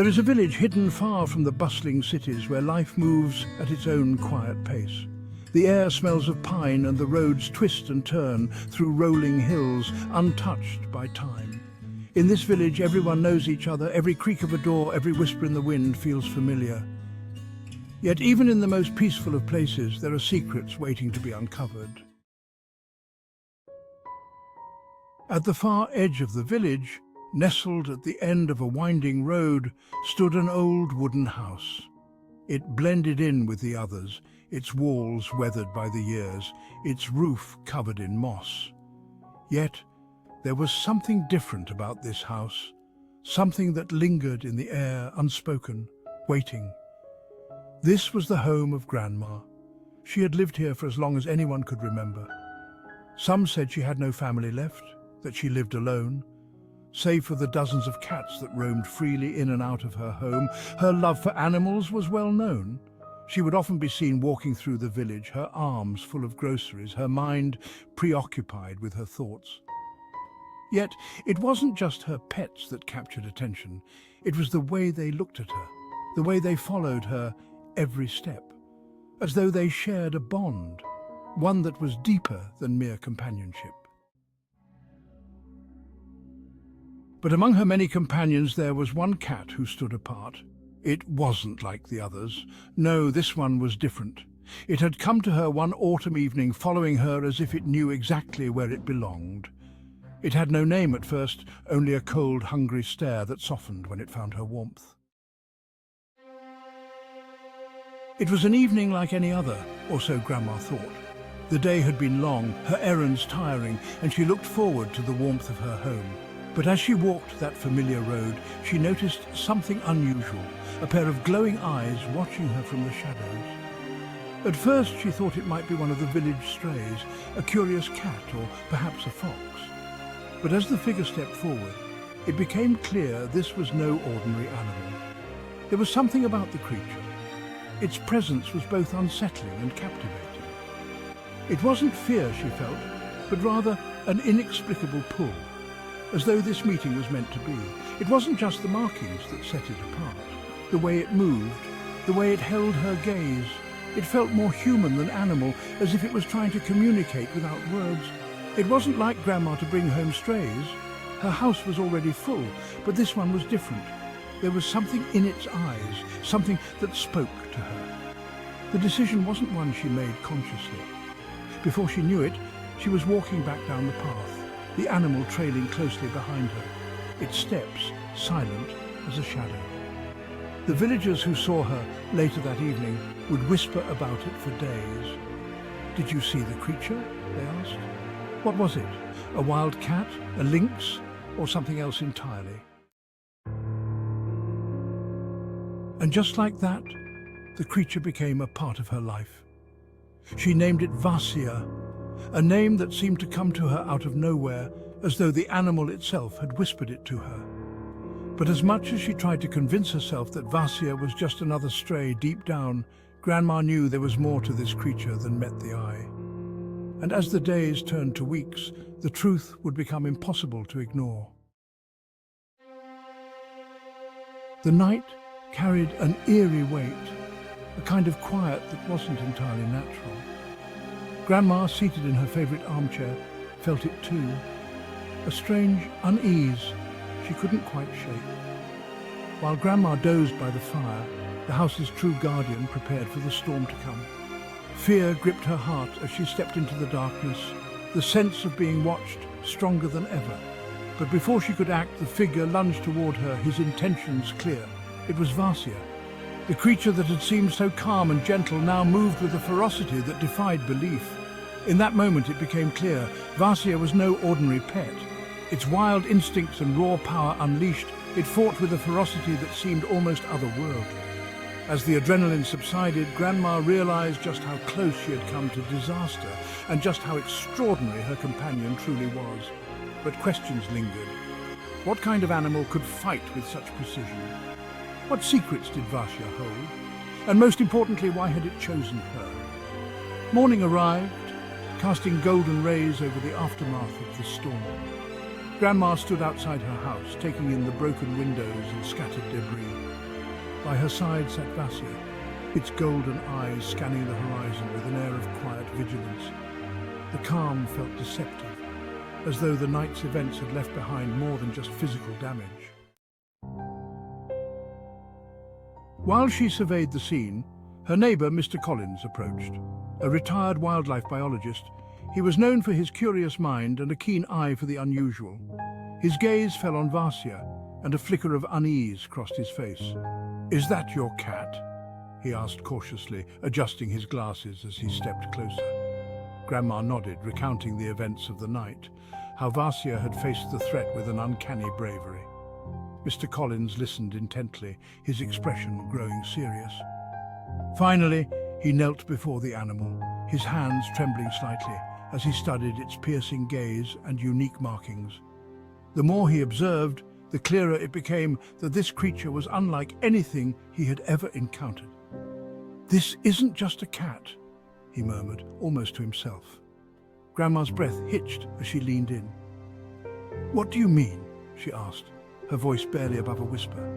There is a village hidden far from the bustling cities where life moves at its own quiet pace. The air smells of pine and the roads twist and turn through rolling hills, untouched by time. In this village, everyone knows each other. Every creak of a door, every whisper in the wind feels familiar. Yet even in the most peaceful of places, there are secrets waiting to be uncovered. At the far edge of the village, nestled at the end of a winding road, stood an old wooden house. It blended in with the others, its walls weathered by the years, its roof covered in moss. Yet, there was something different about this house, something that lingered in the air, unspoken, waiting. This was the home of Grandma. She had lived here for as long as anyone could remember. Some said she had no family left, that she lived alone. Save for the dozens of cats that roamed freely in and out of her home, her love for animals was well known. She would often be seen walking through the village, her arms full of groceries, her mind preoccupied with her thoughts. Yet it wasn't just her pets that captured attention. It was the way they looked at her, the way they followed her every step, as though they shared a bond, one that was deeper than mere companionship. But among her many companions there was one cat who stood apart. It wasn't like the others. No, this one was different. It had come to her one autumn evening, following her as if it knew exactly where it belonged. It had no name at first, only a cold, hungry stare that softened when it found her warmth. It was an evening like any other, or so Grandma thought. The day had been long, her errands tiring, and she looked forward to the warmth of her home. But as she walked that familiar road, she noticed something unusual, a pair of glowing eyes watching her from the shadows. At first she thought it might be one of the village strays, a curious cat or perhaps a fox. But as the figure stepped forward, it became clear this was no ordinary animal. There was something about the creature. Its presence was both unsettling and captivating. It wasn't fear she felt, but rather an inexplicable pull, as though this meeting was meant to be. It wasn't just the markings that set it apart. The way it moved, the way it held her gaze. It felt more human than animal, as if it was trying to communicate without words. It wasn't like Grandma to bring home strays. Her house was already full, but this one was different. There was something in its eyes, something that spoke to her. The decision wasn't one she made consciously. Before she knew it, she was walking back down the path, the animal trailing closely behind her, its steps silent as a shadow. The villagers who saw her later that evening would whisper about it for days. "Did you see the creature?" they asked. What was it? A wild cat? A lynx? Or something else entirely? And just like that, the creature became a part of her life. She named it Vasia, a name that seemed to come to her out of nowhere, as though the animal itself had whispered it to her. But as much as she tried to convince herself that Vasia was just another stray, deep down, Grandma knew there was more to this creature than met the eye. And as the days turned to weeks, the truth would become impossible to ignore. The night carried an eerie weight, a kind of quiet that wasn't entirely natural. Grandma, seated in her favorite armchair, felt it too. A strange unease she couldn't quite shake. While Grandma dozed by the fire, the house's true guardian prepared for the storm to come. Fear gripped her heart as she stepped into the darkness, the sense of being watched stronger than ever. But before she could act, the figure lunged toward her, his intentions clear. It was Vasia. The creature that had seemed so calm and gentle now moved with a ferocity that defied belief. In that moment it became clear, Vasia was no ordinary pet. Its wild instincts and raw power unleashed, it fought with a ferocity that seemed almost otherworldly. As the adrenaline subsided, Grandma realized just how close she had come to disaster and just how extraordinary her companion truly was. But questions lingered. What kind of animal could fight with such precision? What secrets did Vasia hold? And most importantly, why had it chosen her? Morning arrived, casting golden rays over the aftermath of the storm. Grandma stood outside her house, taking in the broken windows and scattered debris. By her side sat Vasya, its golden eyes scanning the horizon with an air of quiet vigilance. The calm felt deceptive, as though the night's events had left behind more than just physical damage. While she surveyed the scene, her neighbour, Mr. Collins, approached. A retired wildlife biologist, he was known for his curious mind and a keen eye for the unusual. His gaze fell on Vasya, and a flicker of unease crossed his face. "Is that your cat?" he asked cautiously, adjusting his glasses as he stepped closer. Grandma nodded, recounting the events of the night, how Vasya had faced the threat with an uncanny bravery. Mr. Collins listened intently, his expression growing serious. Finally, he knelt before the animal, his hands trembling slightly as he studied its piercing gaze and unique markings. The more he observed, the clearer it became that this creature was unlike anything he had ever encountered. "This isn't just a cat," he murmured, almost to himself. Grandma's breath hitched as she leaned in. "What do you mean?" she asked, her voice barely above a whisper.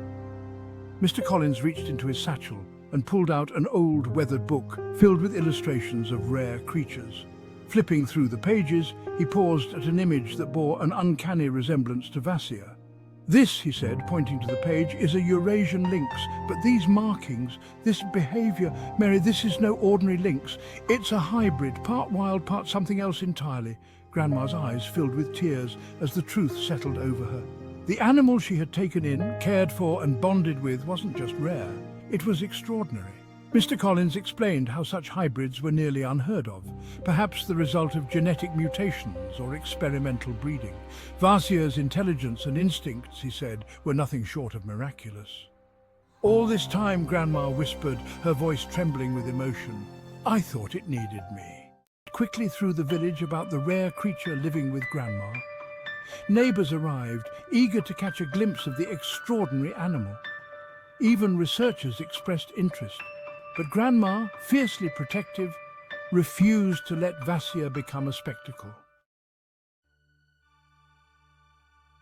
Mr. Collins reached into his satchel and pulled out an old, weathered book filled with illustrations of rare creatures. Flipping through the pages, he paused at an image that bore an uncanny resemblance to Vasya. "This," he said, pointing to the page, "is a Eurasian lynx, but these markings, this behavior, Mary, this is no ordinary lynx. It's a hybrid, part wild, part something else entirely." Grandma's eyes filled with tears as the truth settled over her. The animal she had taken in, cared for and bonded with wasn't just rare, it was extraordinary. Mr. Collins explained how such hybrids were nearly unheard of, perhaps the result of genetic mutations or experimental breeding. Vasya's intelligence and instincts, he said, were nothing short of miraculous. "All this time," Grandma whispered, her voice trembling with emotion, "I thought it needed me." Quickly through the village about the rare creature living with Grandma. Neighbours arrived, eager to catch a glimpse of the extraordinary animal. Even researchers expressed interest. But Grandma, fiercely protective, refused to let Vasya become a spectacle.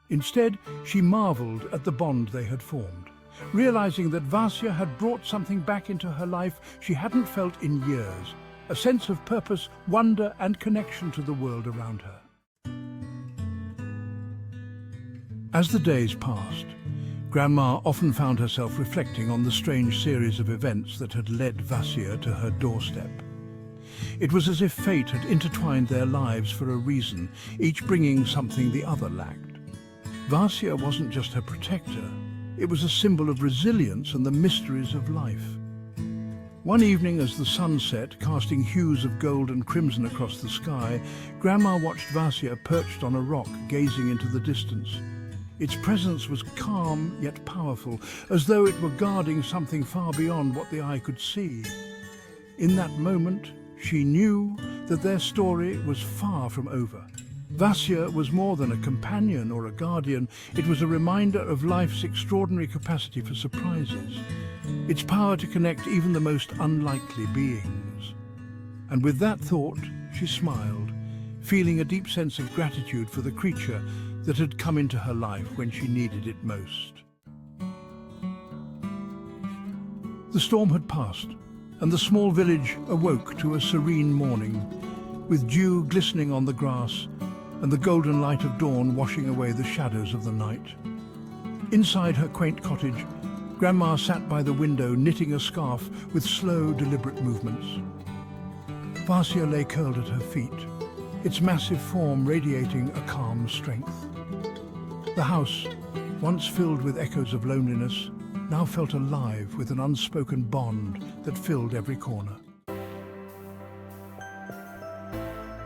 Instead, she marveled at the bond they had formed, realizing that Vasya had brought something back into her life she hadn't felt in years, a sense of purpose, wonder, and connection to the world around her. As the days passed, Grandma often found herself reflecting on the strange series of events that had led Vasya to her doorstep. It was as if fate had intertwined their lives for a reason, each bringing something the other lacked. Vasya wasn't just her protector, it was a symbol of resilience and the mysteries of life. One evening, as the sun set, casting hues of gold and crimson across the sky, Grandma watched Vasya perched on a rock, gazing into the distance. Its presence was calm yet powerful, as though it were guarding something far beyond what the eye could see. In that moment, she knew that their story was far from over. Vasya was more than a companion or a guardian, it was a reminder of life's extraordinary capacity for surprises, its power to connect even the most unlikely beings. And with that thought, she smiled, feeling a deep sense of gratitude for the creature that had come into her life when she needed it most. The storm had passed, and the small village awoke to a serene morning, with dew glistening on the grass and the golden light of dawn washing away the shadows of the night. Inside her quaint cottage, Grandma sat by the window knitting a scarf with slow, deliberate movements. Vasya lay curled at her feet, its massive form radiating a calm strength. The house, once filled with echoes of loneliness, now felt alive with an unspoken bond that filled every corner.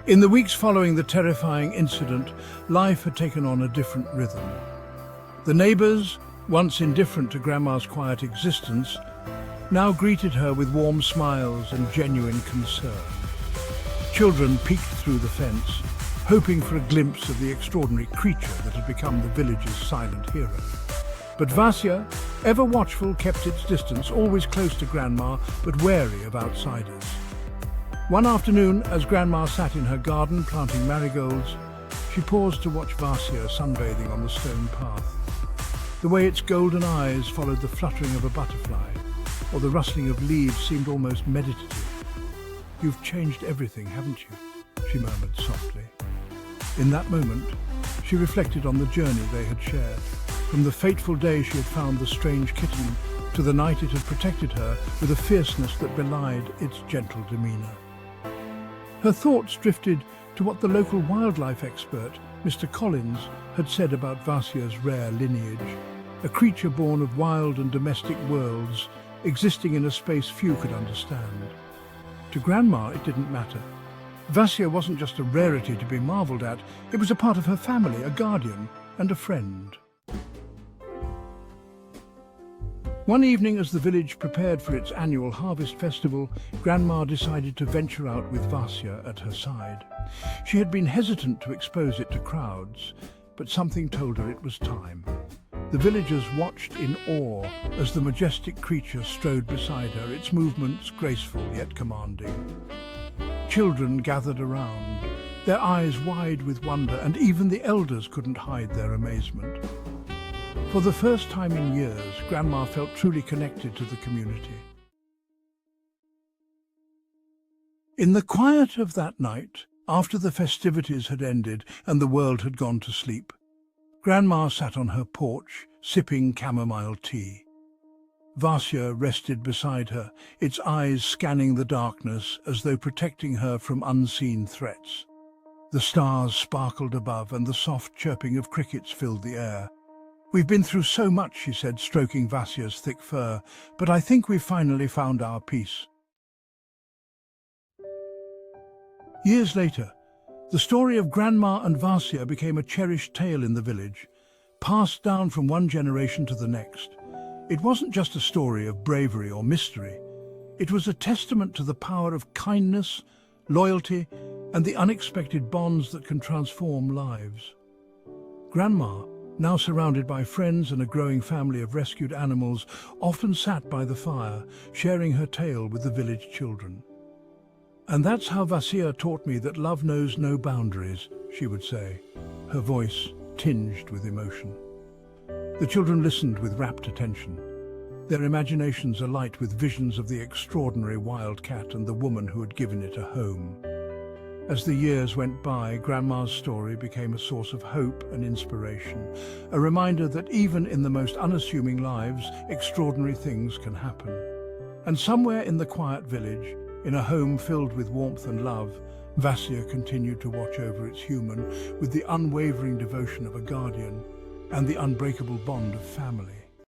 In the weeks following the terrifying incident, life had taken on a different rhythm. The neighbours, once indifferent to Grandma's quiet existence, now greeted her with warm smiles and genuine concern. Children peeked through the fence, hoping for a glimpse of the extraordinary creature that had become the village's silent hero. But Vasya, ever watchful, kept its distance, always close to Grandma, but wary of outsiders. One afternoon, as Grandma sat in her garden planting marigolds, She paused to watch Vasya sunbathing on the stone path. The way its golden eyes followed the fluttering of a butterfly, or the rustling of leaves seemed almost meditative. "You've changed everything, haven't you?" she murmured softly. In that moment, she reflected on the journey they had shared, from the fateful day she had found the strange kitten to the night it had protected her with a fierceness that belied its gentle demeanour. Her thoughts drifted to what the local wildlife expert, Mr. Collins, had said about Vasya's rare lineage, a creature born of wild and domestic worlds, existing in a space few could understand. To Grandma, it didn't matter. Vasya wasn't just a rarity to be marvelled at, it was a part of her family, a guardian and a friend. One evening, as the village prepared for its annual harvest festival, Grandma decided to venture out with Vasya at her side. She had been hesitant to expose it to crowds, but something told her it was time. The villagers watched in awe as the majestic creature strode beside her, its movements graceful yet commanding. Children gathered around, their eyes wide with wonder, and even the elders couldn't hide their amazement. For the first time in years, Grandma felt truly connected to the community. In the quiet of that night, after the festivities had ended and the world had gone to sleep, Grandma sat on her porch, sipping chamomile tea. Vasya rested beside her, its eyes scanning the darkness as though protecting her from unseen threats. The stars sparkled above and the soft chirping of crickets filled the air. "We've been through so much," she said, stroking Vasya's thick fur, "but I think we've finally found our peace." Years later, the story of Grandma and Vasya became a cherished tale in the village, passed down from one generation to the next. It wasn't just a story of bravery or mystery. It was a testament to the power of kindness, loyalty, and the unexpected bonds that can transform lives. Grandma, now surrounded by friends and a growing family of rescued animals, often sat by the fire, sharing her tale with the village children. "And that's how Vasya taught me that love knows no boundaries," she would say, her voice tinged with emotion. The children listened with rapt attention, their imaginations alight with visions of the extraordinary wildcat and the woman who had given it a home. As the years went by, Grandma's story became a source of hope and inspiration, a reminder that even in the most unassuming lives, extraordinary things can happen. And somewhere in the quiet village, in a home filled with warmth and love, Vasya continued to watch over its human with the unwavering devotion of a guardian and the unbreakable bond of family.